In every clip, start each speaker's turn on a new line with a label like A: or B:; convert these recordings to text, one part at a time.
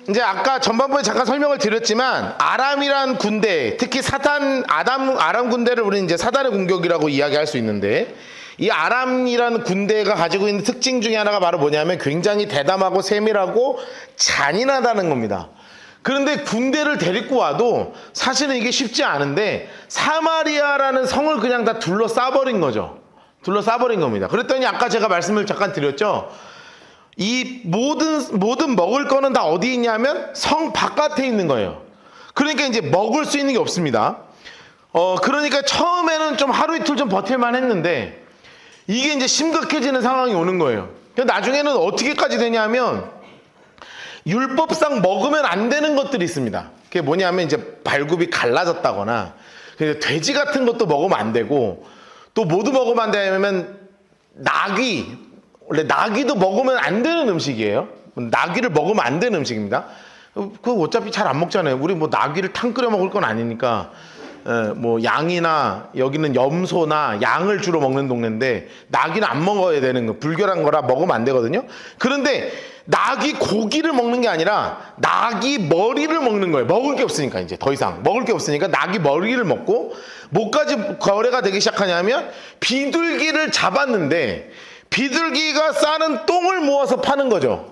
A: 이제 아까 전반부에 잠깐 설명을 드렸지만 아람이란 군대, 특히 아람 군대를 우리는 이제 사단의 공격이라고 이야기할 수 있는데, 이 아람이라는 군대가 가지고 있는 특징 중에 하나가 바로 뭐냐면 굉장히 대담하고 세밀하고 잔인하다는 겁니다. 그런데 군대를 데리고 와도 사실은 이게 쉽지 않은데 사마리아라는 성을 그냥 다 둘러싸버린 거죠. 둘러싸버린 겁니다. 그랬더니 아까 제가 말씀을 잠깐 드렸죠. 이 모든 먹을 거는 다 어디 있냐면 성 바깥에 있는 거예요. 그러니까 이제 먹을 수 있는 게 없습니다. 그러니까 처음에는 좀 하루 이틀 좀 버틸만 했는데 이게 이제 심각해지는 상황이 오는 거예요. 나중에는 어떻게까지 되냐면 율법상 먹으면 안 되는 것들이 있습니다. 그게 뭐냐면 이제 발굽이 갈라졌다거나 돼지 같은 것도 먹으면 안 되고, 또 뭐도 먹으면 안 되냐면 원래 나귀도 먹으면 안 되는 음식이에요. 나귀를 먹으면 안 되는 음식입니다. 그거 어차피 잘 안 먹잖아요. 우리 뭐 나귀를 탕 끓여 먹을 건 아니니까. 뭐 양이나 여기는 염소나 양을 주로 먹는 동네인데 나귀는 안 먹어야 되는 거, 불결한 거라 먹으면 안 되거든요. 그런데 나귀 고기를 먹는 게 아니라 나귀 머리를 먹는 거예요. 먹을 게 없으니까, 이제 더 이상 먹을 게 없으니까 나귀 머리를 먹고, 뭐까지 거래가 되기 시작하냐면 비둘기를 잡았는데 비둘기가 싸는 똥을 모아서 파는 거죠.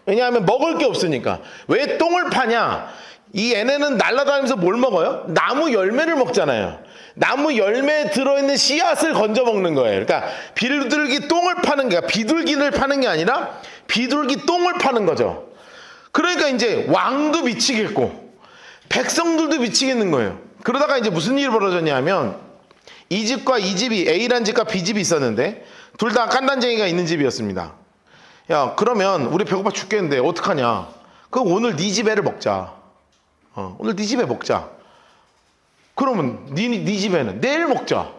A: 왜냐하면 먹을 게 없으니까. 왜 똥을 파냐? 이 얘네는 날아다니면서 뭘 먹어요? 나무 열매를 먹잖아요. 나무 열매에 들어있는 씨앗을 건져 먹는 거예요. 그러니까 비둘기 똥을 파는 게, 비둘기를 파는 게 아니라 비둘기 똥을 파는 거죠. 그러니까 이제 왕도 미치겠고 백성들도 미치겠는 거예요. 그러다가 이제 무슨 일이 벌어졌냐면, 이 집과 이 집이, A란 집과 B 집이 있었는데 둘 다 깐단쟁이가 있는 집이었습니다. 야, 그러면 우리 배고파 죽겠는데 어떡하냐? 그럼 오늘 네 집에를 먹자. 오늘 네 집에 먹자. 그러면 네 집에는 내일 먹자.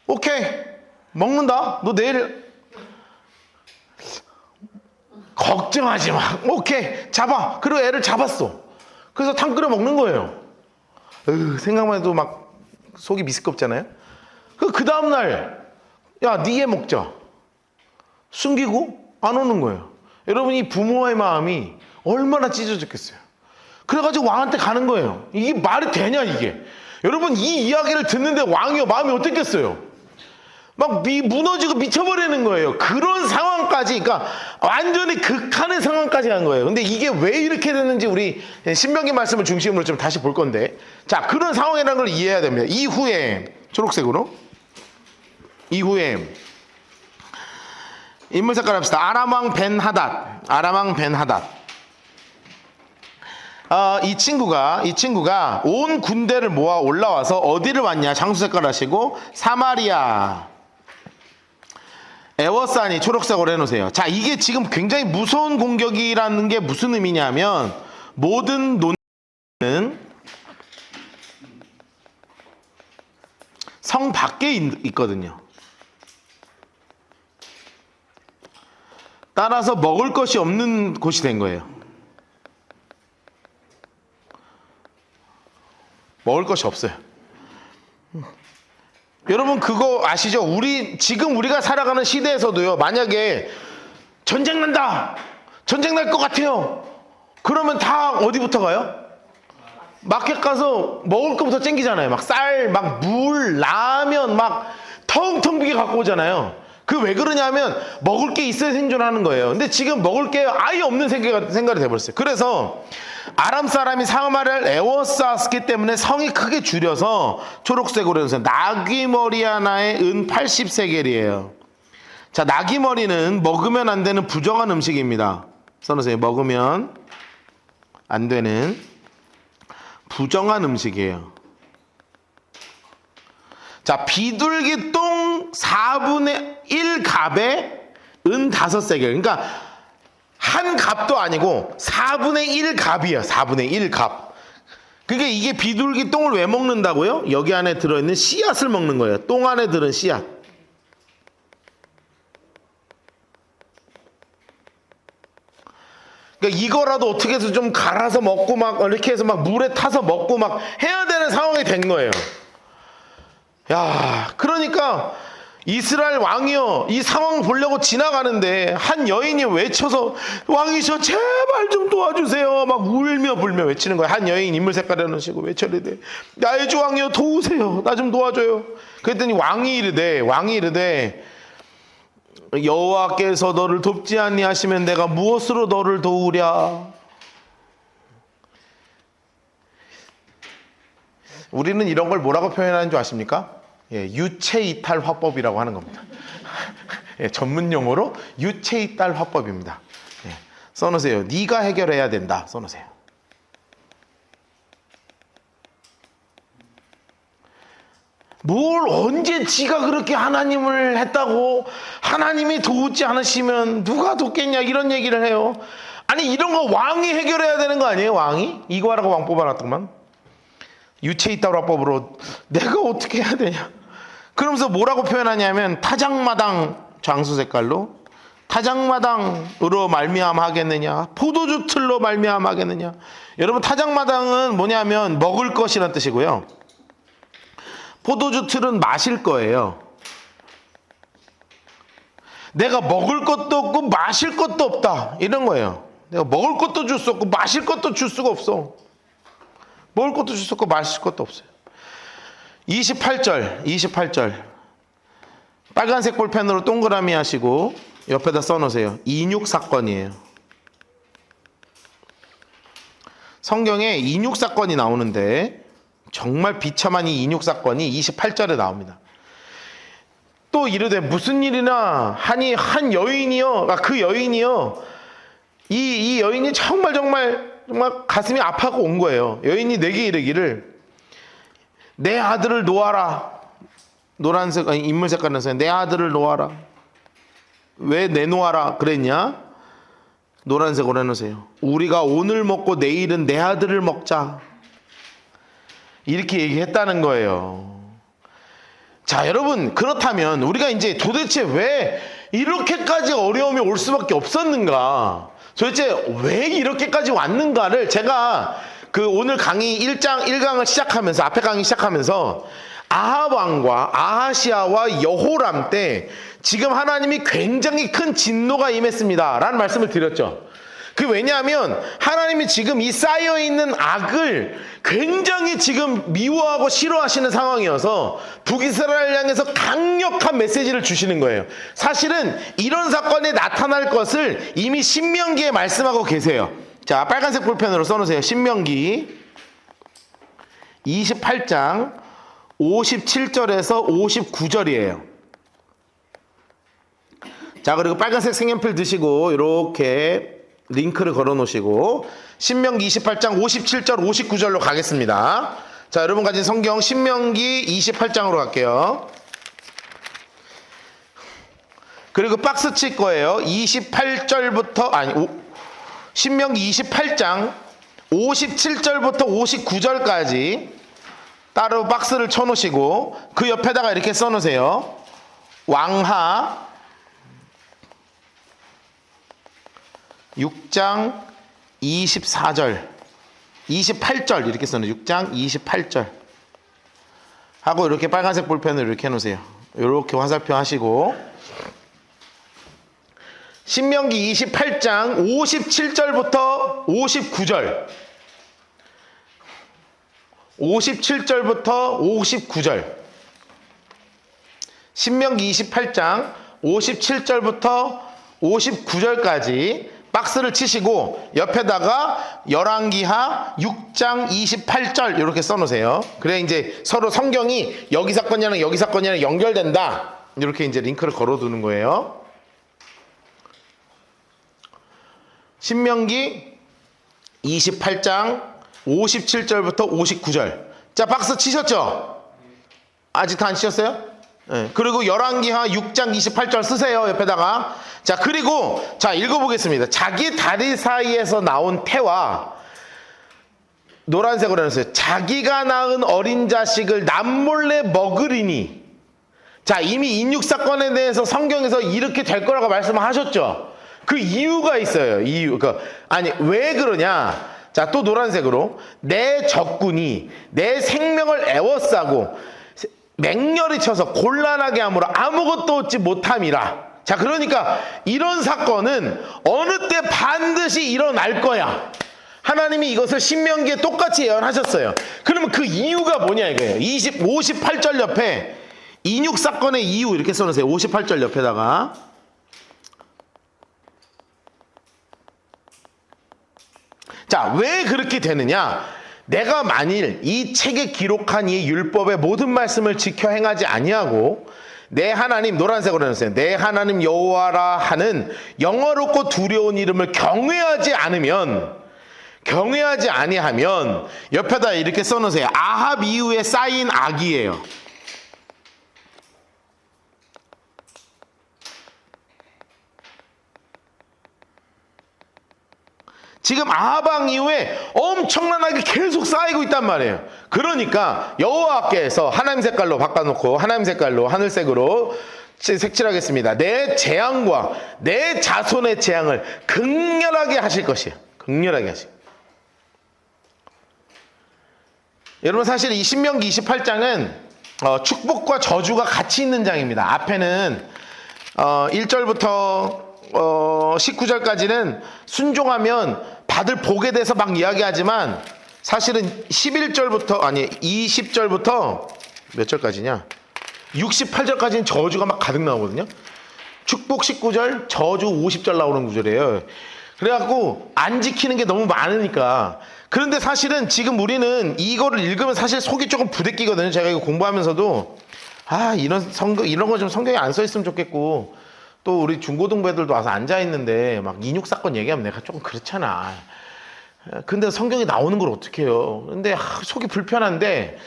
A: 오케이, 먹는다. 너 내일 걱정하지 마. 오케이, 잡아. 그리고 애를 잡았어. 그래서 탕 끓여 먹는 거예요. 생각만 해도 막 속이 미스껍잖아요. 그 다음날 야, 네 애 먹자. 숨기고 안 오는 거예요. 여러분, 이 부모의 마음이 얼마나 찢어졌겠어요. 그래가지고 왕한테 가는 거예요. 이게 말이 되냐 이게. 여러분, 이 이야기를 듣는데 왕이 마음이 어땠겠어요? 막 무너지고 미쳐버리는 거예요. 그런 상황까지, 그러니까 완전히 극한의 상황까지 간 거예요. 근데 이게 왜 이렇게 됐는지 우리 신명기 말씀을 중심으로 좀 다시 볼 건데, 자, 그런 상황이라는 걸 이해해야 됩니다. 이후에 초록색으로, 이후에 인물 색깔 합시다. 아람왕 벤하닷. 이 친구가 온 군대를 모아 올라와서 어디를 왔냐? 장수 색깔 하시고 사마리아 에워싸니 초록색으로 해놓으세요. 자, 이게 지금 굉장히 무서운 공격이라는 게 무슨 의미냐면, 모든 논은 성 밖에 있거든요. 따라서 먹을 것이 없는 곳이 된 거예요. 먹을 것이 없어요. 여러분, 그거 아시죠? 지금 우리가 살아가는 시대에서도요, 만약에 전쟁 난다, 전쟁 날 것 같아요, 그러면 다 어디부터 가요? 마켓 가서 먹을 거부터 챙기잖아요. 막 쌀, 막 물, 라면, 막 텅텅 비게 갖고 오잖아요. 그 왜 그러냐면 먹을 게 있어야 생존하는 거예요. 근데 지금 먹을 게 아예 없는 생각이 돼버렸어요. 그래서 아람 사람이 사마리아를 에워쌌기 때문에 성이 크게 줄여서 초록색으로 해서 나귀 머리 하나에 은 80세겔이에요. 자, 나귀 머리는 먹으면 안 되는 부정한 음식입니다. 써놓으세요. 먹으면 안 되는 부정한 음식이에요. 자, 비둘기 똥 4분의 1갑에 은 5세겔. 그러니까 한 갑도 아니고 4분의 1갑이야. 4분의 1갑. 그게 이게 비둘기 똥을 왜 먹는다고요? 여기 안에 들어있는 씨앗을 먹는 거예요. 똥 안에 들은 씨앗. 그러니까 이거라도 어떻게 해서 좀 갈아서 먹고 막 이렇게 해서 막 물에 타서 먹고 막 해야 되는 상황이 된 거예요. 야, 그러니까 이스라엘 왕이여, 이 상황 보려고 지나가는데 한 여인이 외쳐서 왕이셔 제발 좀 도와주세요 막 울며 불며 외치는 거예요. 한 여인 인물 색깔을 넣으시고 외쳐리되 나의 주 왕이여 도우세요, 나 좀 도와줘요. 그랬더니 왕이 이르되 여호와께서 너를 돕지 아니하시면 내가 무엇으로 너를 도우랴. 우리는 이런 걸 뭐라고 표현하는 줄 아십니까? 유체이탈 화법이라고 하는 겁니다. 전문 용어로 유체이탈 화법입니다. 써놓으세요. 네가 해결해야 된다. 써놓으세요. 뭘 언제 지가 그렇게 하나님을 했다고 하나님이 도우지 않으시면 누가 돕겠냐 이런 얘기를 해요. 아니 이런 거 왕이 해결해야 되는 거 아니에요? 왕이? 이거 하라고 왕 뽑아놨더만. 유체이탈 화법으로 내가 어떻게 해야 되냐. 그러면서 뭐라고 표현하냐면 타작마당 장수 색깔로 타작마당으로 말미암아 하겠느냐, 포도주 틀로 말미암아 하겠느냐. 여러분 타작마당은 뭐냐면 먹을 것이란 뜻이고요, 포도주 틀은 마실 거예요. 내가 먹을 것도 없고 마실 것도 없다 이런 거예요. 내가 먹을 것도 줄 수 없고 마실 것도 줄 수가 없어. 먹을 것도 줄 수 없고 마실 것도 없어요. 28절 빨간색 볼펜으로 동그라미 하시고 옆에다 써놓으세요. 인육 사건이에요. 성경에 인육 사건이 나오는데 정말 비참한 이 인육 사건이 28절에 나옵니다. 또 이르되 무슨 일이나 하니 한 여인이요, 그 여인이요, 이 여인이 정말 가슴이 아파하고 온 거예요. 여인이 내게 이르기를 내 아들을 놓아라. 노란색 인물 색깔은 써요. 내 아들을 놓아라. 왜 내놓아라 그랬냐? 노란색으로 해놓으세요. 우리가 오늘 먹고 내일은 내 아들을 먹자. 이렇게 얘기했다는 거예요. 자, 여러분, 그렇다면 우리가 이제 도대체 왜 이렇게까지 어려움이 올 수밖에 없었는가? 도대체 왜 이렇게까지 왔는가를 제가 오늘 강의 1강을 시작하면서, 앞에 강의 시작하면서 아합 왕과 아하시아와 여호람 때 지금 하나님이 굉장히 큰 진노가 임했습니다 라는 말씀을 드렸죠. 왜냐하면 하나님이 지금 이 쌓여있는 악을 굉장히 지금 미워하고 싫어하시는 상황이어서 북이스라엘 향해서 강력한 메시지를 주시는 거예요. 사실은 이런 사건이 나타날 것을 이미 신명기에 말씀하고 계세요. 자, 빨간색 볼펜으로 써놓으세요. 신명기 28장 57절에서 59절이에요. 자, 그리고 빨간색 색연필 드시고 이렇게 링크를 걸어 놓으시고 신명기 28장 57절 59절로 가겠습니다. 자, 여러분 가진 성경 신명기 28장으로 갈게요. 그리고 박스 칠 거예요. 28절부터 신명기 28장 57절부터 59절까지 따로 박스를 쳐 놓으시고 그 옆에다가 이렇게 써 놓으세요. 왕하 6장 24절 28절 이렇게 써놓으세요. 6장 28절 하고 이렇게 빨간색 볼펜을 이렇게 해놓으세요. 이렇게 화살표 하시고 신명기 28장 57절부터 59절 57절부터 59절 신명기 28장 57절부터 59절까지 박스를 치시고 옆에다가 열왕기하 6장 28절 이렇게 써놓으세요. 그래 이제 서로 성경이 여기 사건이랑 여기 사건이랑 연결된다. 이렇게 이제 링크를 걸어두는 거예요. 신명기 28장 57절부터 59절. 자, 박스 치셨죠? 아직 다 안 치셨어요? 네. 그리고 열왕기하 6장 28절 쓰세요. 옆에다가. 자, 그리고 자, 읽어보겠습니다. 자기 다리 사이에서 나온 태와 노란색으로 해놨어요. 자기가 낳은 어린 자식을 남몰래 먹으리니. 자, 이미 인육 사건에 대해서 성경에서 이렇게 될 거라고 말씀하셨죠. 그 이유가 있어요. 왜 그러냐? 자, 또 노란색으로 내 적군이 내 생명을 애워싸고 맹렬히 쳐서 곤란하게 함으로 아무것도 얻지 못함이라. 자, 그러니까 이런 사건은 어느 때 반드시 일어날 거야. 하나님이 이것을 신명기에 똑같이 예언하셨어요. 그러면 그 이유가 뭐냐 이거예요. 58절 옆에 인육 사건의 이유 이렇게 써놓으세요. 58절 옆에다가. 자, 왜 그렇게 되느냐? 내가 만일 이 책에 기록한 이 율법의 모든 말씀을 지켜 행하지 아니하고 내 하나님, 노란색으로 해놓으세요. 내 하나님 여호와라 하는 영어롭고 두려운 이름을 경외하지 아니하면 옆에다 이렇게 써놓으세요. 아합 이후에 쌓인 악이에요. 지금 아합 왕 이후에 엄청나게 계속 쌓이고 있단 말이에요. 그러니까 여호와께서 하나님 색깔로 바꿔놓고 하나님 색깔로 하늘색으로 색칠하겠습니다. 내 재앙과 내 자손의 재앙을 극렬하게 하실 것이에요. 극렬하게 하실. 여러분, 사실 이 신명기 28장은 축복과 저주가 같이 있는 장입니다. 앞에는 1절부터 19절까지는 순종하면 받을 복에 대해서 막 이야기하지만 사실은 20절부터 몇 절까지냐? 68절까지는 저주가 막 가득 나오거든요. 축복 19절, 저주 50절 나오는 구절이에요. 그래갖고 안 지키는 게 너무 많으니까. 그런데 사실은 지금 우리는 이거를 읽으면 사실 속이 조금 부대끼거든요. 제가 이거 공부하면서도 이런 거 좀 성경에 안 써 있으면 좋겠고, 또 우리 중고등부 애들도 와서 앉아있는데 막 인육 사건 얘기하면 내가 조금 그렇잖아. 근데 성경에 나오는 걸 어떻게 해요? 근데 속이 불편한데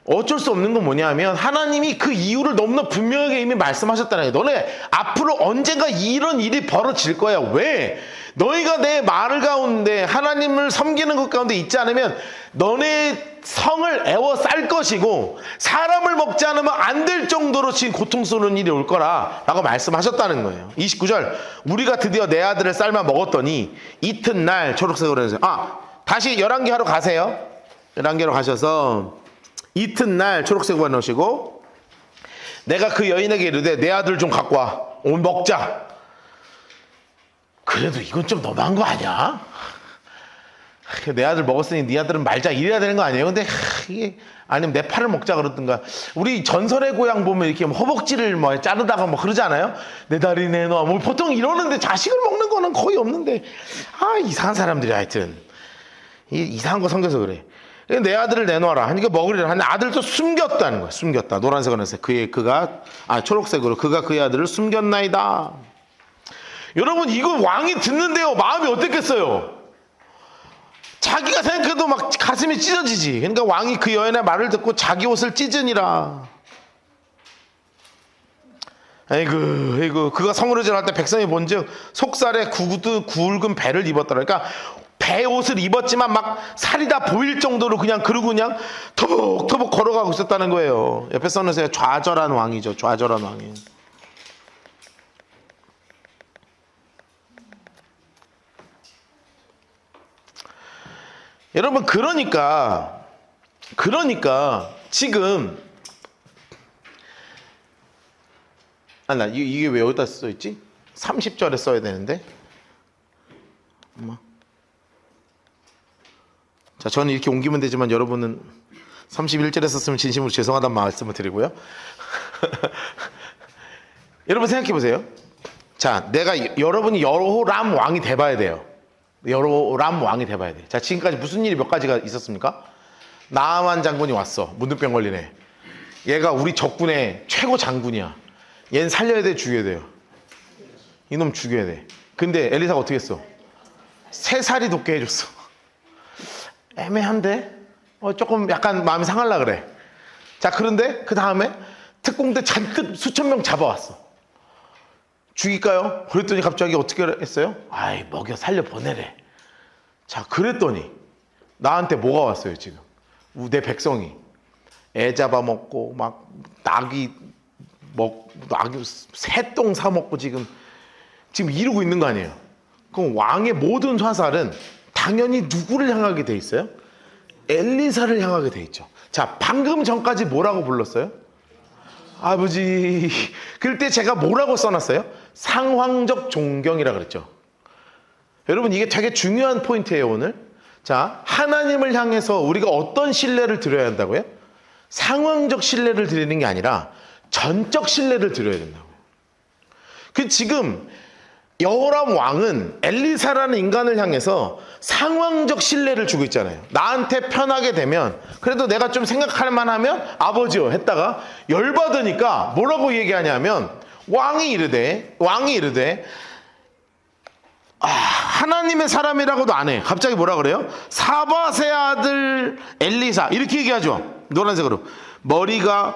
A: 어쩔 수 없는 건 뭐냐면 하나님이 그 이유를 너무나 분명하게 이미 말씀하셨다는 거예요. 너네 앞으로 언젠가 이런 일이 벌어질 거야. 왜? 너희가 내 말 가운데 하나님을 섬기는 것 가운데 있지 않으면 너네 성을 애워쌀 것이고 사람을 먹지 않으면 안 될 정도로 지금 고통스러운 일이 올 거라 라고 말씀하셨다는 거예요. 29절, 우리가 드디어 내 아들을 삶아 먹었더니 이튿날, 초록색으로 해서 다시 열왕기 하러 가세요. 열왕기로 가셔서 이튿날 초록색으로 넣으시고, 내가 그 여인에게 이르되 내 아들 좀 갖고 와, 오늘 먹자. 그래도 이건 좀 너무한 거 아니야? 내 아들 먹었으니 네 아들은 말자 이래야 되는 거 아니에요? 근데 이게 아니면 내 팔을 먹자 그러든가. 우리 전설의 고향 보면 이렇게 허벅지를 뭐 자르다가 뭐 그러지 않아요? 내 다리 내놔 뭐 보통 이러는데 자식을 먹는 거는 거의 없는데 이상한 사람들이 하여튼 이상한 거 섬겨서 그래. 내 아들을 내놔라 하니까 먹으리라 하는데 아들도 숨겼다는 거야. 숨겼다. 노란색으로 해서 초록색으로 그가 그의 아들을 숨겼나이다. 여러분, 이거 왕이 듣는데요 마음이 어땠겠어요? 자기가 생각해도 막 가슴이 찢어지지. 그러니까 왕이 그 여인의 말을 듣고 자기 옷을 찢으니라. 아이고 그가 성으로 지날 때 백성이 본즉 속살에 굵은 배를 입었더라. 그러니까 배 옷을 입었지만 막 살이 다 보일 정도로 그냥 터벅터벅 걸어가고 있었다는 거예요. 옆에 써놓으세요. 좌절한 왕이죠. 좌절한 왕이. 여러분, 그러니까 지금 이게 왜 여기다 써있지? 30절에 써야 되는데. 자, 저는 이렇게 옮기면 되지만 여러분은 31절에 썼으면 진심으로 죄송하다는 말씀을 드리고요. 여러분 생각해 보세요. 자, 여러분이 여호람 왕이 돼봐야 돼요. 여호람 왕이 돼봐야 돼. 자, 지금까지 무슨 일이 몇 가지가 있었습니까? 나아만 장군이 왔어. 문둥병 걸리네. 얘가 우리 적군의 최고 장군이야. 얘는 살려야 돼, 죽여야 돼요? 이놈 죽여야 돼. 근데 엘리사가 어떻게 했어? 3살이 돋게 해줬어. 애매한데? 조금 약간 마음이 상하려 그래. 자, 그런데 그 다음에 특공대 잔뜩 수천 명 잡아왔어. 죽일까요? 그랬더니 갑자기 어떻게 했어요? 먹여 살려 보내래. 자, 그랬더니 나한테 뭐가 왔어요 지금? 내 백성이 애 잡아먹고 막 낙이 새똥 사먹고 지금 이러고 있는 거 아니에요? 그럼 왕의 모든 화살은 당연히 누구를 향하게 돼 있어요? 엘리사를 향하게 돼 있죠. 자, 방금 전까지 뭐라고 불렀어요? 아버지. 그럴 때 제가 뭐라고 써놨어요? 상황적 존경이라 그랬죠. 여러분 이게 되게 중요한 포인트예요 오늘. 자, 하나님을 향해서 우리가 어떤 신뢰를 드려야 한다고요? 상황적 신뢰를 드리는 게 아니라 전적 신뢰를 드려야 된다고요. 그 지금 여호람 왕은 엘리사라는 인간을 향해서 상황적 신뢰를 주고 있잖아요. 나한테 편하게 되면 그래도 내가 좀 생각할 만하면 아버지요 했다가 열받으니까 뭐라고 얘기하냐면 왕이 이르되 하나님의 사람이라고도 안 해. 갑자기 뭐라 그래요? 사밧의 아들 엘리사 이렇게 얘기하죠. 노란색으로 머리가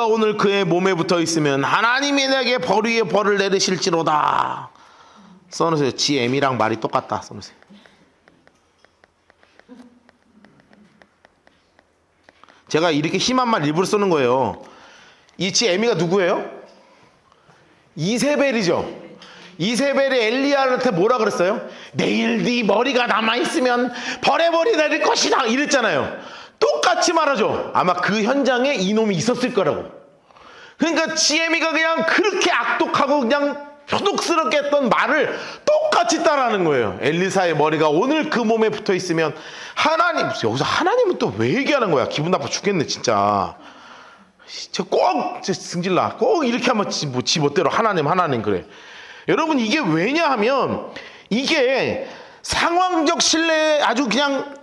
A: 오늘 그의 몸에 붙어 있으면 하나님이 내게 벌 위에 벌을 내리실지로다. 써놓으세요. GM이랑 말이 똑같다. 써놓으세요. 제가 이렇게 심한 말 일부러 쓰는 거예요. 이 GM이가 누구예요? 이세벨이죠. 이세벨이 엘리야한테 뭐라 그랬어요? 내일 네 머리가 남아있으면 벌의 벌이 내릴 것이다 이랬잖아요. 똑같이 말하죠. 아마 그 현장에 이놈이 있었을 거라고. 그러니까 GM이가 그냥 그렇게 악독하고 그냥 표독스럽게 했던 말을 똑같이 따라하는 거예요. 엘리사의 머리가 오늘 그 몸에 붙어 있으면 하나님, 여기서 하나님은 또 왜 얘기하는 거야? 기분 나빠 죽겠네 진짜. 꼭 승질나. 꼭 이렇게 하면 지 멋대로 하나님 그래. 여러분 이게 왜냐하면 이게 상황적 신뢰 아주 그냥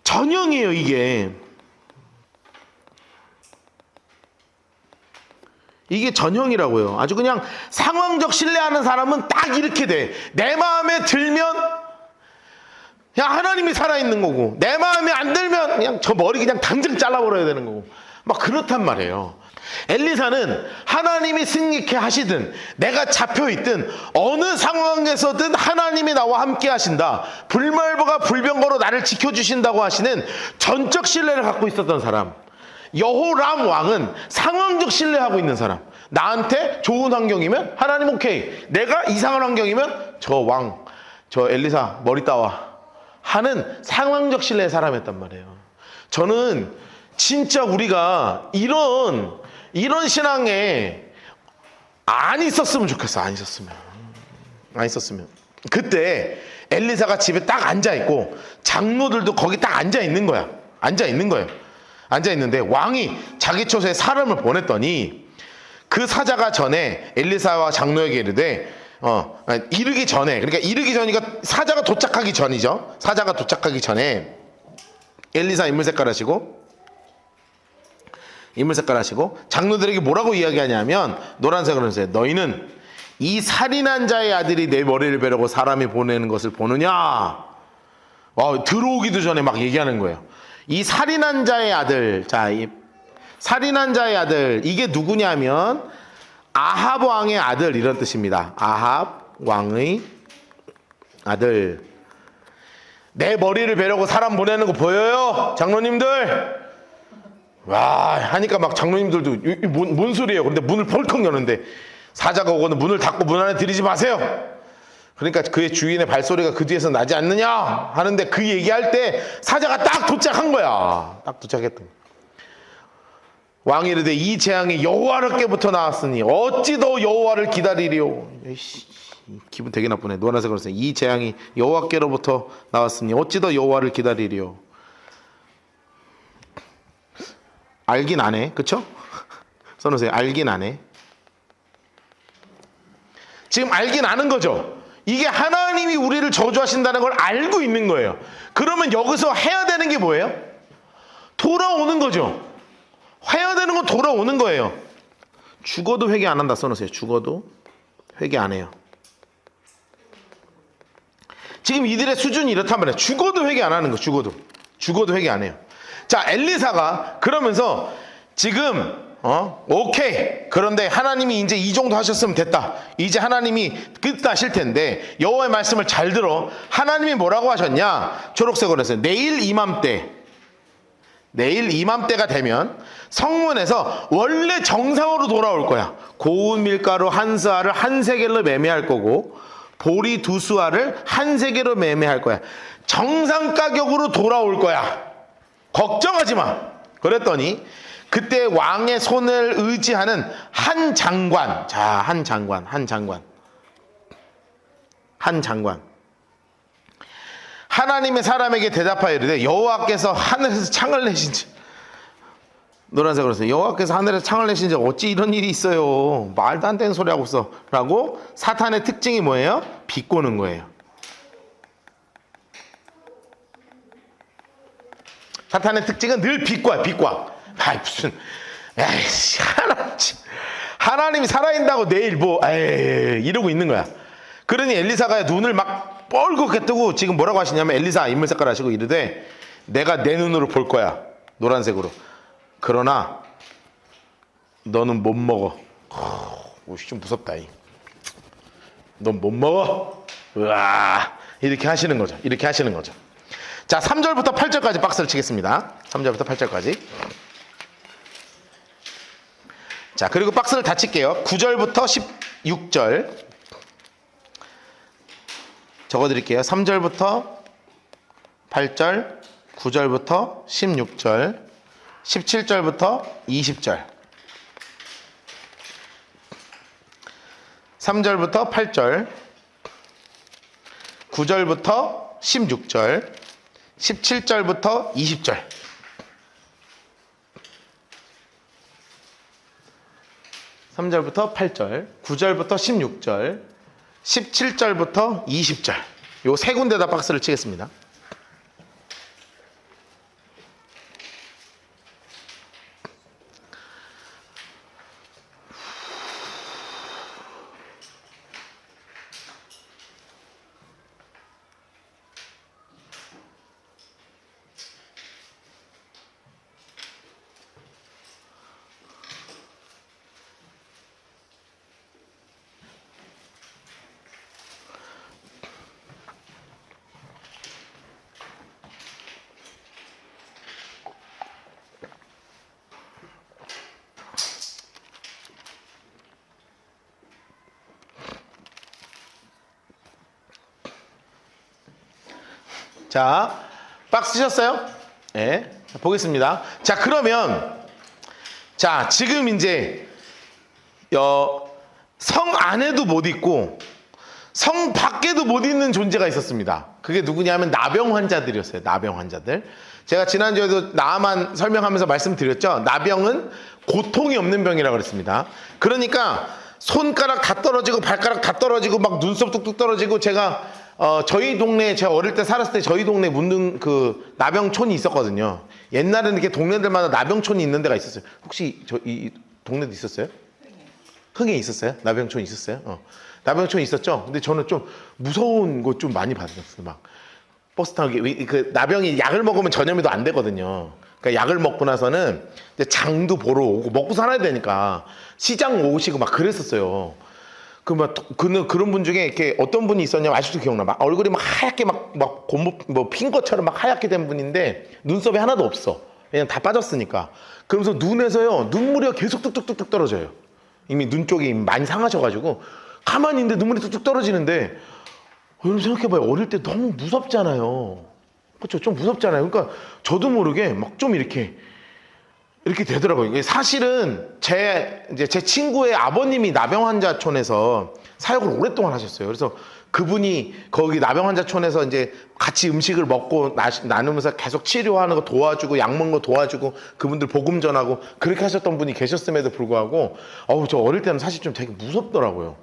A: 전형이에요. 이게 전형이라고요. 아주 그냥 상황적 신뢰하는 사람은 딱 이렇게 돼. 내 마음에 들면 그냥 하나님이 살아있는 거고 내 마음에 안 들면 그냥 저 머리 그냥 당장 잘라버려야 되는 거고 막 그렇단 말이에요. 엘리사는 하나님이 승리케 하시든 내가 잡혀있든 어느 상황에서든 하나님이 나와 함께 하신다. 불말보가 불병거로 나를 지켜주신다고 하시는 전적 신뢰를 갖고 있었던 사람. 여호람 왕은 상황적 신뢰하고 있는 사람. 나한테 좋은 환경이면 하나님 오케이. 내가 이상한 환경이면 저 엘리사 머리 따와 하는 상황적 신뢰의 사람이었단 말이에요. 저는 진짜 우리가 이런 신앙에 안 있었으면 좋겠어. 안 있었으면. 그때 엘리사가 집에 딱 앉아있고 장로들도 거기 딱 앉아있는 거예요. 앉아있는데 왕이 자기 처소에 사람을 보냈더니 그 사자가 전에 엘리사와 장로에게 이르되 이르기 전이니까 사자가 도착하기 전이죠. 사자가 도착하기 전에 엘리사 인물 색깔 하시고 장로들에게 뭐라고 이야기하냐면 노란색으로 해주세요. 너희는 이 살인한 자의 아들이 내 머리를 베려고 사람이 보내는 것을 보느냐. 들어오기도 전에 막 얘기하는 거예요. 이 살인한 자의 아들, 이 살인한 자의 아들 이게 누구냐면 아합 왕의 아들 이런 뜻입니다. 아합 왕의 아들. 내 머리를 베려고 사람 보내는 거 보여요? 장로님들? 와 하니까 막 장로님들도 뭔 소리예요? 근데 문을 펄컥 여는데 사자가 오고는 문을 닫고 문 안에 들이지 마세요. 그러니까 그의 주인의 발소리가 그 뒤에서 나지 않느냐 하는데 그 얘기할 때 사자가 딱 도착한 거야. 딱 도착했던 거야. 왕이 이르되 이 재앙이 여호와께로부터 나왔으니 어찌 더 여호와를 기다리리요. 기분 되게 나쁘네. 노란색으로 써요. 이 재앙이 여호와께로부터 나왔으니 어찌 더 여호와를 기다리리요. 알긴 안 해. 그쵸? 써놓으세요. 알긴 안 해. 지금 알긴 아는 거죠. 이게 하나님이 우리를 저주하신다는 걸 알고 있는 거예요. 그러면 여기서 해야 되는 게 뭐예요? 돌아오는 거죠. 해야 되는 건 돌아오는 거예요. 죽어도 회개 안 한다 써놓으세요. 죽어도 회개 안 해요. 지금 이들의 수준이 이렇단 말이에요. 죽어도 회개 안 하는 거. 죽어도 회개 안 해요. 자, 엘리사가 그러면서 지금 오케이. 그런데 하나님이 이제 이 정도 하셨으면 됐다. 이제 하나님이 끝나실 텐데 여호와의 말씀을 잘 들어. 하나님이 뭐라고 하셨냐? 초록색으로 했어요. 내일 이맘때가 되면 성문에서 원래 정상으로 돌아올 거야. 고운 밀가루 한 스아를 한 세겔로 매매할 거고 보리 두 스아를 한 세겔로 매매할 거야. 정상 가격으로 돌아올 거야. 걱정하지 마. 그랬더니 그때 왕의 손을 의지하는 한 장관, 자, 한 장관. 하나님의 사람에게 대답하여 이르되 여호와께서 하늘에서 창을 내신지, 노란색으로 써요. 여호와께서 하늘에서 창을 내신지 어찌 이런 일이 있어요. 말도 안 되는 소리 하고 있어. 라고. 사탄의 특징이 뭐예요? 비꼬는 거예요. 사탄의 특징은 늘 비꼬아. 아이 무슨, 에이씨, 하나님이 살아있다고 내일 이러고 있는 거야. 그러니 엘리사가 눈을 막 뻘겋게 뜨고 지금 뭐라고 하시냐면, 엘리사 인물 색깔 하시고 이르되 내가 내 눈으로 볼 거야. 노란색으로. 그러나 너는 못 먹어. 좀 무섭다. 넌 못 먹어. 으아. 이렇게 하시는 거죠. 자, 3절부터 8절까지 박스를 치겠습니다. 3절부터 8절까지. 자, 그리고 박스를 다 칠게요. 9절부터 16절 적어드릴게요. 3절부터 8절, 9절부터 16절, 17절부터 20절. 3절부터 8절, 9절부터 16절, 17절부터 20절. 3절부터 8절, 9절부터 16절, 17절부터 20절. 요 세 군데다 박스를 치겠습니다. 자, 박스 치셨어요? 네. 보겠습니다. 자, 그러면, 자, 지금 이제, 성 안에도 못 있고, 성 밖에도 못 있는 존재가 있었습니다. 그게 누구냐면 나병 환자들이었어요. 나병 환자들. 제가 지난주에도 나만 설명하면서 말씀드렸죠. 나병은 고통이 없는 병이라고 그랬습니다. 그러니까 손가락 다 떨어지고 발가락 다 떨어지고 막 눈썹 뚝뚝 떨어지고, 제가 저희 동네, 제가 어릴 때 살았을 때 저희 동네 문등 그 나병촌이 있었거든요. 옛날에는 이렇게 동네들마다 나병촌이 있는 데가 있었어요. 혹시 이 동네도 있었어요? 흥에 있었어요? 나병촌 있었어요? 나병촌 있었죠? 근데 저는 좀 무서운 거 좀 많이 봤었어요. 막 버스 타기, 그 나병이 약을 먹으면 전염이도 안 되거든요. 그러니까 약을 먹고 나서는 이제 장도 보러 오고 먹고 살아야 되니까 시장 오시고 막 그랬었어요. 그런 분 중에 이렇게 어떤 분이 있었냐면, 아직도 기억나. 막 얼굴이 막 하얗게 막 곰, 핀 것처럼 막 하얗게 된 분인데 눈썹이 하나도 없어. 그냥 다 빠졌으니까. 그러면서 눈에서요, 눈물이 계속 뚝뚝뚝뚝 떨어져요. 이미 눈 쪽이 많이 상하셔가지고 가만히 있는데 눈물이 뚝뚝 떨어지는데, 여러분 생각해봐요. 어릴 때 너무 무섭잖아요. 그렇죠? 좀 무섭잖아요. 그러니까 저도 모르게 막 좀 이렇게 되더라고요. 사실은 제 친구의 아버님이 나병 환자촌에서 사역을 오랫동안 하셨어요. 그래서 그분이 거기 나병 환자촌에서 이제 같이 음식을 먹고 나누면서 계속 치료하는 거 도와주고, 약 먹는 거 도와주고, 그분들 복음 전하고 그렇게 하셨던 분이 계셨음에도 불구하고, 저 어릴 때는 사실 좀 되게 무섭더라고요.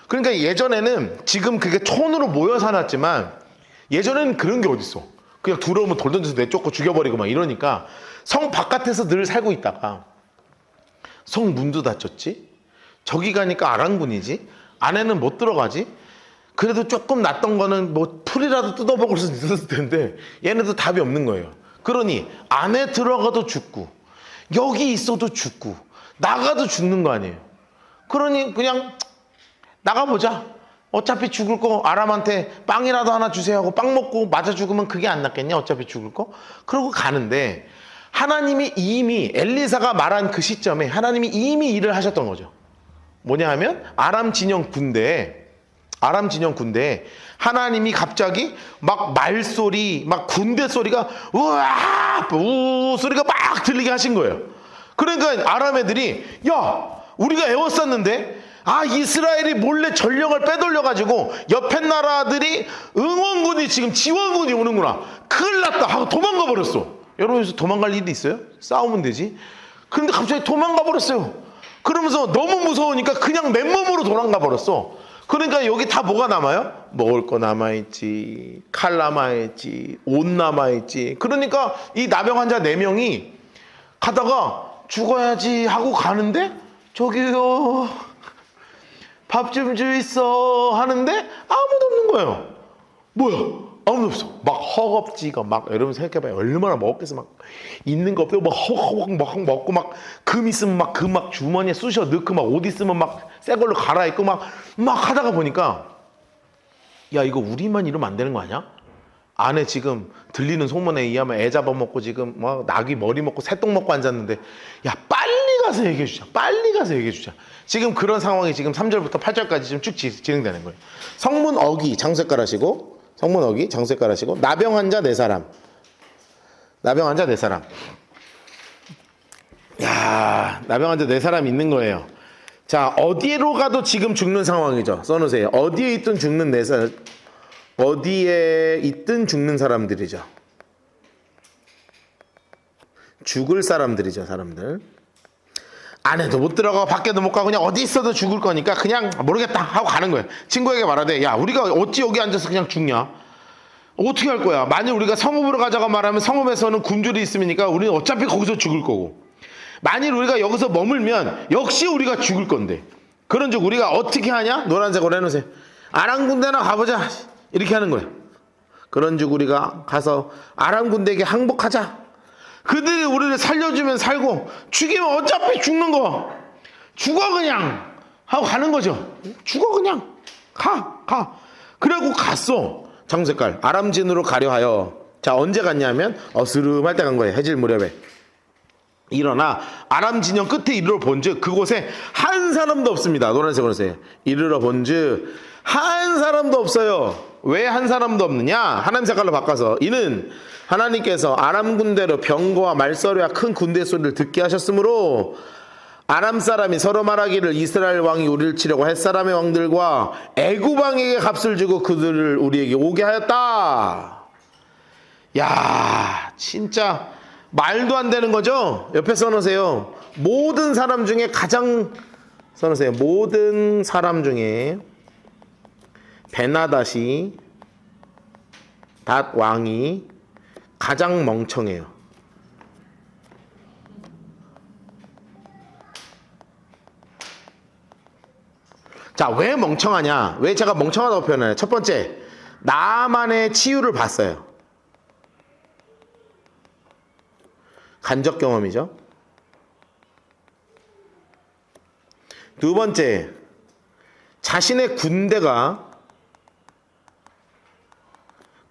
A: 그러니까 예전에는, 지금 그게 촌으로 모여 살았지만 예전에는 그런 게 어딨어. 그냥 들어오면 돌 던져서 내쫓고 죽여버리고 막 이러니까 성 바깥에서 늘 살고 있다가 성 문도 닫혔지, 저기 가니까 아랑군이지, 안에는 못 들어가지. 그래도 조금 낫던 거는 뭐 풀이라도 뜯어먹을 수 있었을 텐데 얘네도 답이 없는 거예요. 그러니 안에 들어가도 죽고 여기 있어도 죽고 나가도 죽는 거 아니에요. 그러니 그냥 나가보자. 어차피 죽을 거 아람한테 빵이라도 하나 주세요 하고 빵 먹고 맞아 죽으면 그게 안 낫겠냐, 어차피 죽을 거. 그러고 가는데 하나님이 이미, 엘리사가 말한 그 시점에 하나님이 이미 일을 하셨던 거죠. 뭐냐 하면 아람 진영 군대에 아람 진영 군대에 하나님이 갑자기 막 말소리, 막 군대 소리가 우와 우 소리가 막 들리게 하신 거예요. 그러니까 아람 애들이 야 우리가 애웠었는데 이스라엘이 몰래 전령을 빼돌려가지고 옆에 나라들이 응원군이 지금 지원군이 오는구나. 큰일 났다 하고 도망가 버렸어. 여러분 여기서 도망갈 일이 있어요? 싸우면 되지. 그런데 갑자기 도망가 버렸어요. 그러면서 너무 무서우니까 그냥 맨몸으로 도망가 버렸어. 그러니까 여기 다 뭐가 남아요? 먹을 거 남아있지, 칼 남아있지, 옷 남아있지. 그러니까 이 나병 환자 4명이 가다가 죽어야지 하고 가는데 저기요 밥 좀 주있어 하는데 아무도 없는 거예요. 뭐야? 아무도 없어. 막 허겁지겁 막 여러분 생각해봐요. 얼마나 먹겠어. 막 있는 거 없고 막 허겁 막 먹고 막 금 있으면 막 그 막 주머니에 쑤셔 넣고 막 옷 있으면 막 새 걸로 갈아입고 막 하다가 보니까 야 이거 우리만 이러면 안 되는 거 아니야? 안에 지금 들리는 소문에 의하면 애 잡아먹고 지금 막 낙이 머리 먹고 새똥 먹고 앉았는데 야 빨리 가서 얘기해 주자. 빨리 가서 얘기해 주자. 지금 그런 상황이 지금 3절부터 8절까지 지금 쭉 진행되는 거예요. 성문 어기 장색깔 하시고 성문 어기 장색깔 하시고 나병 환자 4사람. 나병 환자 4사람. 야 나병 환자 4사람 있는 거예요. 자 어디로 가도 지금 죽는 상황이죠. 써놓으세요. 어디에 있든 죽는 4사람. 어디에 있든 죽는 사람들이죠. 죽을 사람들이죠. 사람들. 안에도 못 들어가고 밖에도 못 가고 그냥 어디 있어도 죽을 거니까 그냥 모르겠다 하고 가는 거예요. 친구에게 말하되 야 우리가 어찌 여기 앉아서 그냥 죽냐. 어떻게 할 거야. 만일 우리가 성읍으로 가자고 말하면 성읍에서는 굶주리 있으니까 우리는 어차피 거기서 죽을 거고, 만일 우리가 여기서 머물면 역시 우리가 죽을 건데, 그런즉 우리가 어떻게 하냐. 노란색으로 해놓으세요. 아람 군대나 가보자 이렇게 하는 거예요. 그런즉 우리가 가서 아람 군대에게 항복하자. 그들이 우리를 살려주면 살고 죽이면 어차피 죽는 거. 죽어 그냥 하고 가는 거죠. 죽어 그냥 가. 그래갖고 갔어. 장색깔 아람진으로 가려 하여. 자 언제 갔냐면 어스름할 때 간 거예요. 해질 무렵에. 일어나 아람 진영 끝에 이르러 본즉 그곳에 한 사람도 없습니다. 노란색으로 세요. 이르러 본즉 한 사람도 없어요. 왜 한 사람도 없느냐? 하나님 색깔로 바꿔서 이는 하나님께서 아람 군대로 병거와 말소리와 큰 군대 소리를 듣게 하셨으므로 아람 사람이 서로 말하기를 이스라엘 왕이 우리를 치려고 햇사람의 왕들과 애굽 왕에게 값을 주고 그들을 우리에게 오게 하였다. 야 진짜 말도 안 되는 거죠? 옆에 써놓으세요. 모든 사람 중에 가장 써놓으세요. 모든 사람 중에 베나닷이 닷 왕이 가장 멍청해요. 자, 왜 멍청하냐? 왜 제가 멍청하다고 표현해요? 첫 번째, 나만의 치유를 봤어요. 간접 경험이죠. 두 번째, 자신의 군대가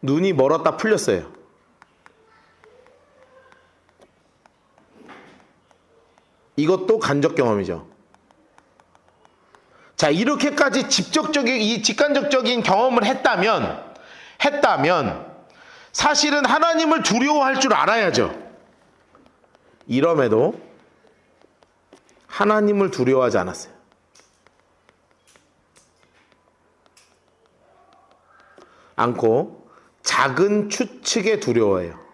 A: 눈이 멀었다 풀렸어요. 이것도 간접 경험이죠. 자, 이렇게까지 이 직간접적인 경험을 했다면 사실은 하나님을 두려워할 줄 알아야죠. 이럼에도 하나님을 두려워하지 않았어요. 않고 작은 추측에 두려워해요.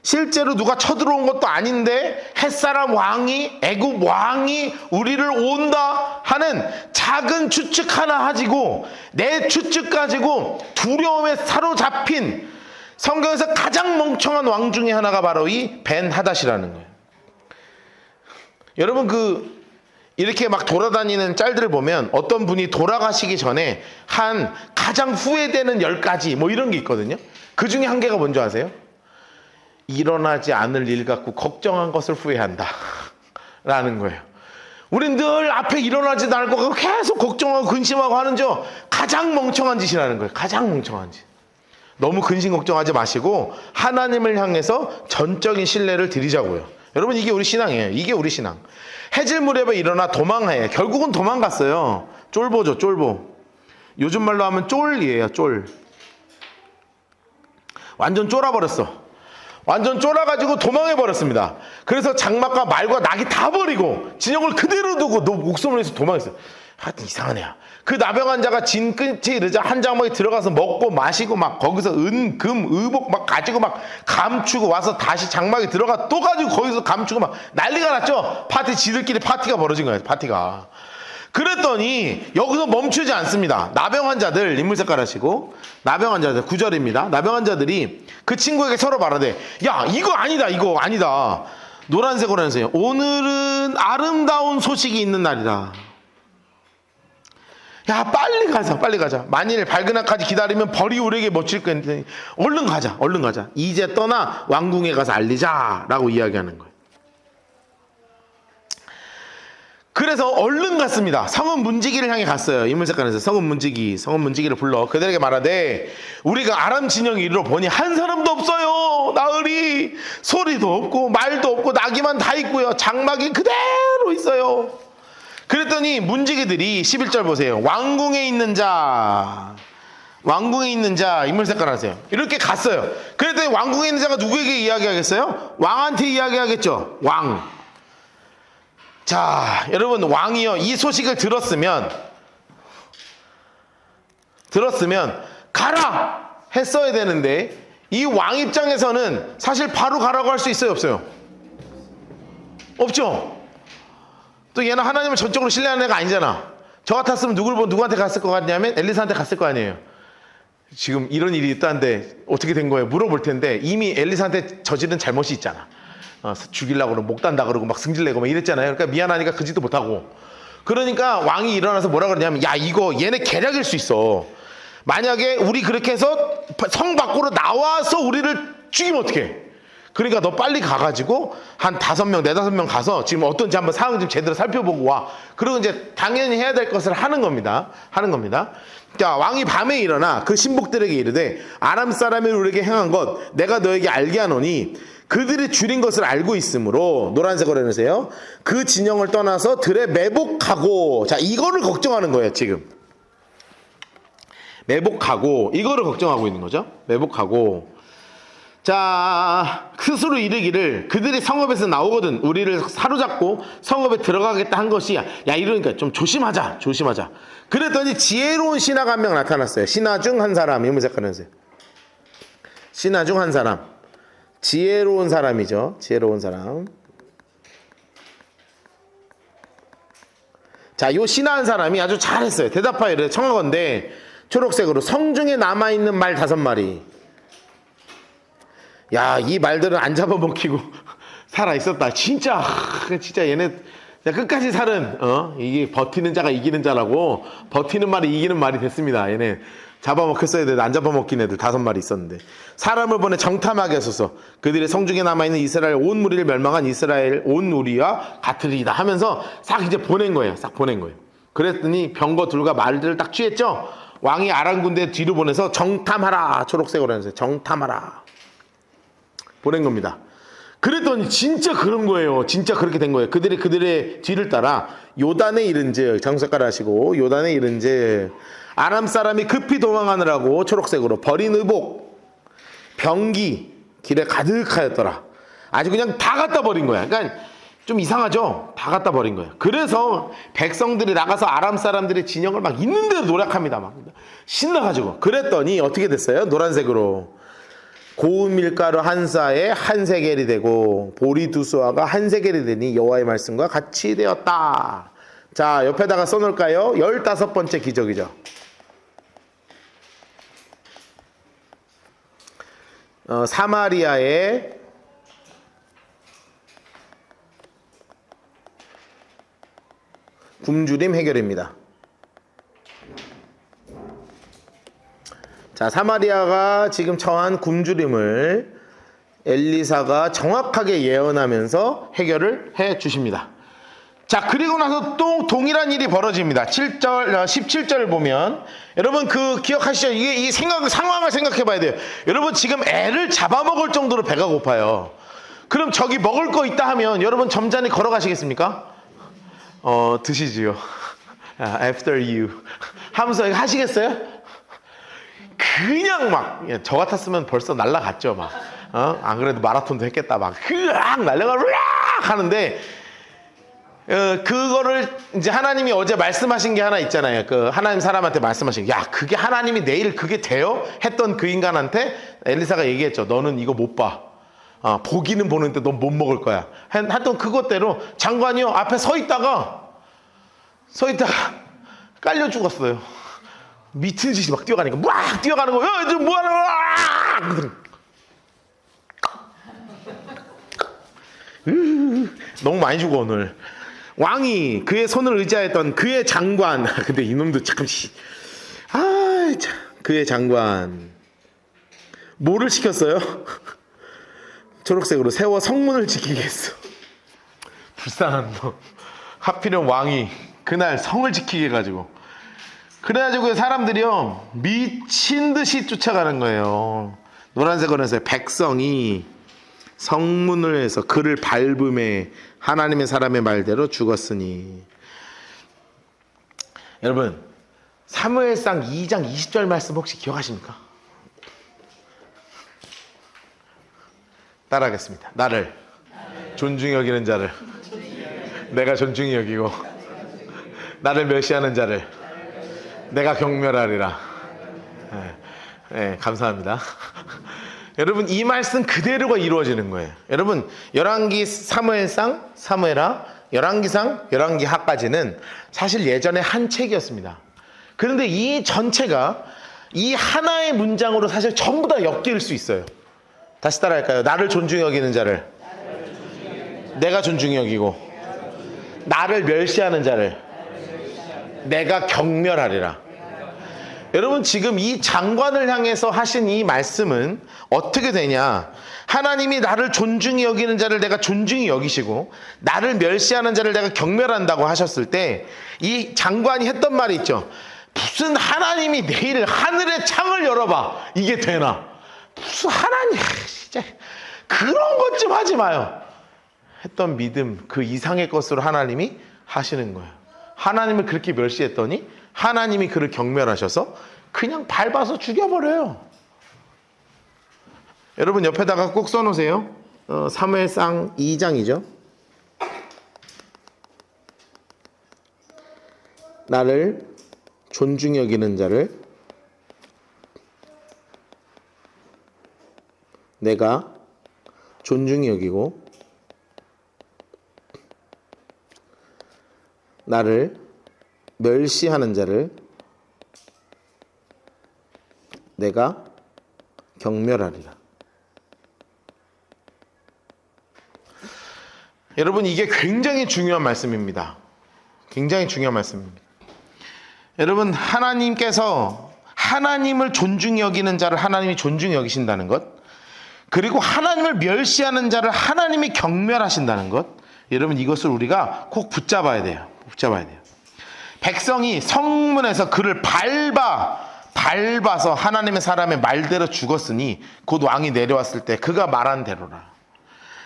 A: 실제로 누가 쳐들어온 것도 아닌데 햇사람 왕이 애굽 왕이 우리를 온다 하는 작은 추측 하나 가지고 내 추측 가지고 두려움에 사로잡힌 성경에서 가장 멍청한 왕 중에 하나가 바로 이 벤하닷이라는 거예요. 여러분 이렇게 막 돌아다니는 짤들을 보면 어떤 분이 돌아가시기 전에 한 가장 후회되는 10가지 뭐 이런 게 있거든요. 그 중에 한 개가 뭔지 아세요? 일어나지 않을 일 갖고 걱정한 것을 후회한다 라는 거예요. 우린 늘 앞에 일어나지도 않을 거 계속 걱정하고 근심하고 하는 저 가장 멍청한 짓이라는 거예요. 가장 멍청한 짓. 너무 근심 걱정하지 마시고 하나님을 향해서 전적인 신뢰를 드리자고요. 여러분 이게 우리 신앙이에요. 이게 우리 신앙. 해질 무렵에 일어나 도망해. 결국은 도망갔어요. 쫄보죠, 쫄보. 요즘 말로 하면 쫄이에요, 쫄. 완전 쫄아버렸어. 완전 쫄아가지고 도망해버렸습니다. 그래서 장막과 말과 낙이 다 버리고 진영을 그대로 두고 목숨을 내서 도망했어요. 하여튼 이상한 애야. 그 나병 환자가 진 끝에 이르자 한 장막에 들어가서 먹고 마시고 막 거기서 은, 금, 의복 막 가지고 막 감추고 와서 다시 장막에 들어가 또 가지고 거기서 감추고 막 난리가 났죠. 지들끼리 파티가 벌어진 거예요. 파티가. 그랬더니 여기서 멈추지 않습니다. 나병 환자들, 인물 색깔 하시고 나병 환자들 9절입니다. 나병 환자들이 그 친구에게 서로 말하되 야 이거 아니다 이거 아니다. 노란색으로 해주세요. 오늘은 아름다운 소식이 있는 날이다. 야 빨리 가자 빨리 가자. 만일 밝은 낮까지 기다리면 벌이 우리에게 맺힐 건데 얼른 가자 얼른 가자. 이제 떠나 왕궁에 가서 알리자 라고 이야기하는 거예요. 그래서 얼른 갔습니다. 성은 문지기를 향해 갔어요. 인물색깔에서 성은 문지기를 불러 그들에게 말하되 우리가 아람 진영에 이르러 보니 한 사람도 없어요. 나으리 소리도 없고 말도 없고 나귀만 다 있고요. 장막이 그대로 있어요. 그랬더니 문지기들이 11절 보세요. 왕궁에 있는 자 인물색깔 하세요. 이렇게 갔어요. 그랬더니 왕궁에 있는 자가 누구에게 이야기하겠어요? 왕한테 이야기하겠죠. 왕. 자, 여러분 왕이요 이 소식을 들었으면 가라 했어야 되는데 이 왕 입장에서는 사실 바로 가라고 할 수 있어요 없어요? 없죠. 또 얘는 하나님을 전적으로 신뢰하는 애가 아니잖아. 저 같았으면 누구한테 갔을 것 같냐면 엘리사한테 갔을 거 아니에요. 지금 이런 일이 있다는데 어떻게 된 거예요? 물어볼 텐데 이미 엘리사한테 저지른 잘못이 있잖아. 죽이려고 그러고 목 단다 그러고 막 승질내고 막 이랬잖아요. 그러니까 미안하니까 그 짓도 못하고. 그러니까 왕이 일어나서 뭐라 그러냐면 야 이거 얘네 계략일 수 있어. 만약에 우리 그렇게 해서 성 밖으로 나와서 우리를 죽이면 어떡해. 그러니까 너 빨리 가가지고 한 5명, 4-5명 가서 지금 어떤지 한번 상황 좀 제대로 살펴보고 와. 그리고 이제 당연히 해야 될 것을 하는 겁니다. 자, 왕이 밤에 일어나 그 신복들에게 이르되 아람 사람이 우리에게 행한 것 내가 너에게 알게 하노니 그들이 줄인 것을 알고 있으므로 노란색으로 해놓으세요. 그 진영을 떠나서 들에 매복하고. 자, 이거를 걱정하는 거예요 지금. 매복하고 이거를 걱정하고 있는 거죠. 매복하고. 자, 스스로 이르기를 그들이 성읍에서 나오거든 우리를 사로잡고 성읍에 들어가겠다 한 것이 야 이러니까 좀 조심하자. 그랬더니 지혜로운 신하가 한 명 나타났어요. 신하 중 한 사람. 이물 색깔하세요. 신하 중 한 사람. 지혜로운 사람이죠. 지혜로운 사람. 자, 요 신하 한 사람이 아주 잘했어요. 대답하여 청하건대 초록색으로 성중에 남아있는 말 5마리. 야, 이 말들은 안 잡아먹히고 살아있었다. 진짜 얘네 끝까지 살은 이게 버티는 자가 이기는 자라고 버티는 말이 이기는 말이 됐습니다. 얘네 잡아먹혔어야 되는데 안 잡아먹힌 애들 5마리 있었는데 사람을 보내 정탐하게 하소서. 그들의 성중에 남아있는 이스라엘 온 무리를 멸망한 이스라엘 온 무리와 같으리이다 하면서 싹 이제 보낸 거예요. 그랬더니 병거 둘과 말들을 딱 취했죠. 왕이 아람 군대 뒤로 보내서 정탐하라. 초록색으로 해주세요. 정탐하라. 보낸 겁니다. 그랬더니 진짜 그런 거예요. 진짜 그렇게 된 거예요. 그들의 뒤를 따라 요단에 이른즉 장색깔 하시고 요단에 이른즉 아람 사람이 급히 도망하느라고 초록색으로 버린 의복 병기 길에 가득하였더라. 아주 그냥 다 갖다 버린 거야. 그러니까 좀 이상하죠. 다 갖다 버린 거예요. 그래서 백성들이 나가서 아람 사람들의 진영을 막 있는 대로 노력합니다. 막 신나가지고. 그랬더니 어떻게 됐어요? 노란색으로 고운 밀가루 한 사에 한 세겔이 되고 보리 2수아가 한 세겔이 되니 여호와의 말씀과 같이 되었다. 자, 옆에다가 써놓을까요? 15번째 기적이죠. 사마리아의 굶주림 해결입니다. 자, 사마리아가 지금 처한 굶주림을 엘리사가 정확하게 예언하면서 해결을 해 주십니다. 자, 그리고 나서 또 동일한 일이 벌어집니다. 17절을 보면 여러분 기억하시죠? 이 상황을 생각해 봐야 돼요. 여러분 지금 애를 잡아먹을 정도로 배가 고파요. 그럼 저기 먹을 거 있다 하면 여러분 점잖이 걸어가시겠습니까? 드시지요. After you 하면서 하시겠어요? 그냥 막 저 같았으면 벌써 날라갔죠. 막 안 그래도 마라톤도 했겠다. 막 흐악 날려가 으악 하는데 그거를 이제 하나님이 어제 말씀하신 게 하나 있잖아요. 그 하나님 사람한테 말씀하신 게, 야, 그게 하나님이 내일 그게 돼요? 했던 그 인간한테 엘리사가 얘기했죠. 너는 이거 못 봐. 보기는 보는데 넌 못 먹을 거야. 했던 그것대로 장관이요 앞에 서 있다가 깔려 죽었어요. 미친 짓이 막 뛰어가니까 막 뛰어가는 거예요. 야, 뭐 하는 거야? 너무 많이 죽어 오늘. 왕이 그의 손을 의지하였던 그의 장관. 근데 이놈도 참 그의 장관 뭐를 시켰어요? 초록색으로 세워 성문을 지키게 했어. 불쌍한 놈. 하필은 왕이 그날 성을 지키게 해가지고, 그래가지고 사람들이요 미친 듯이 쫓아가는 거예요. 노란색 언어에서 백성이 성문을 해서 그를 밟음에 하나님의 사람의 말대로 죽었으니. 여러분, 사무엘상 2장 20절 말씀 혹시 기억하십니까? 따라하겠습니다. 나를 존중히 여기는 자를 내가 존중히 여기고 나를 멸시하는 자를 내가 경멸하리라. 네, 감사합니다. 여러분, 이 말씀 그대로가 이루어지는 거예요. 여러분, 열왕기, 사무엘상, 사무엘하, 열왕기상, 열왕기하까지는 사실 예전에 한 책이었습니다. 그런데 이 전체가 이 하나의 문장으로 사실 전부 다 엮일 수 있어요. 다시 따라할까요? 나를 존중히 여기는 자를 내가 존중히 여기고 나를 멸시하는 자를 내가 경멸하리라. 여러분, 지금 이 장관을 향해서 하신 이 말씀은 어떻게 되냐? 하나님이 나를 존중히 여기는 자를 내가 존중히 여기시고 나를 멸시하는 자를 내가 경멸한다고 하셨을 때 이 장관이 했던 말이 있죠. 무슨 하나님이 내일 하늘의 창을 열어봐, 이게 되나? 무슨 하나님, 진짜 그런 것 좀 하지 마요 했던 믿음, 그 이상의 것으로 하나님이 하시는 거예요. 하나님을 그렇게 멸시했더니 하나님이 그를 경멸하셔서 그냥 밟아서 죽여버려요. 여러분, 옆에다가 꼭 써놓으세요. 사무엘상 2장이죠. 나를 존중히 여기는 자를 내가 존중히 여기고 나를 멸시하는 자를 내가 경멸하리라. 여러분, 이게 굉장히 중요한 말씀입니다. 굉장히 중요한 말씀입니다. 여러분, 하나님께서 하나님을 존중히 여기는 자를 하나님이 존중히 여기신다는 것, 그리고 하나님을 멸시하는 자를 하나님이 경멸하신다는 것, 여러분, 이것을 우리가 꼭 붙잡아야 돼요. 붙잡아야 돼요. 백성이 성문에서 그를 밟아서 하나님의 사람의 말대로 죽었으니 곧 왕이 내려왔을 때 그가 말한 대로라.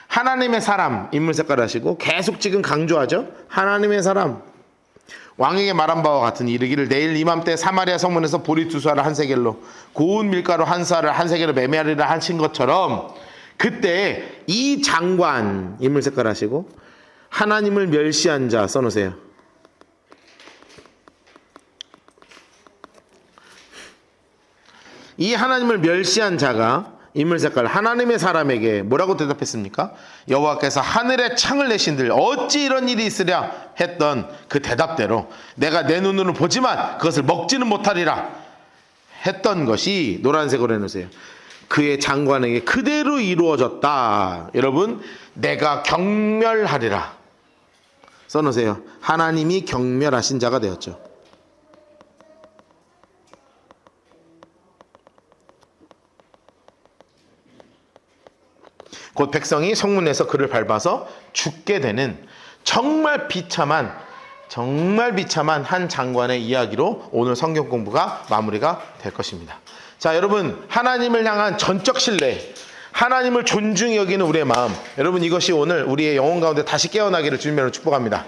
A: 하나님의 사람, 인물 색깔 하시고 계속 지금 강조하죠. 하나님의 사람, 왕에게 말한 바와 같으니 이르기를 내일 이맘때 사마리아 성문에서 보리 2수알을 한 세겔로 고운 밀가루 한 쌀을 한 세겔로 매매하리라 하신 것처럼, 그때 이 장관, 인물 색깔 하시고 하나님을 멸시한 자 써놓으세요. 이 하나님을 멸시한 자가, 인물 색깔, 하나님의 사람에게 뭐라고 대답했습니까? 여호와께서 하늘에 창을 내신들 어찌 이런 일이 있으랴 했던 그 대답대로 내가 내 눈으로 보지만 그것을 먹지는 못하리라 했던 것이, 노란색으로 해놓으세요, 그의 장관에게 그대로 이루어졌다. 여러분, 내가 경멸하리라 써놓으세요. 하나님이 경멸하신 자가 되었죠. 곧 백성이 성문에서 그를 밟아서 죽게 되는 정말 비참한 한 장관의 이야기로 오늘 성경 공부가 마무리가 될 것입니다. 자, 여러분, 하나님을 향한 전적 신뢰, 하나님을 존중히 여기는 우리의 마음, 여러분 이것이 오늘 우리의 영혼 가운데 다시 깨어나기를 주님으로 축복합니다.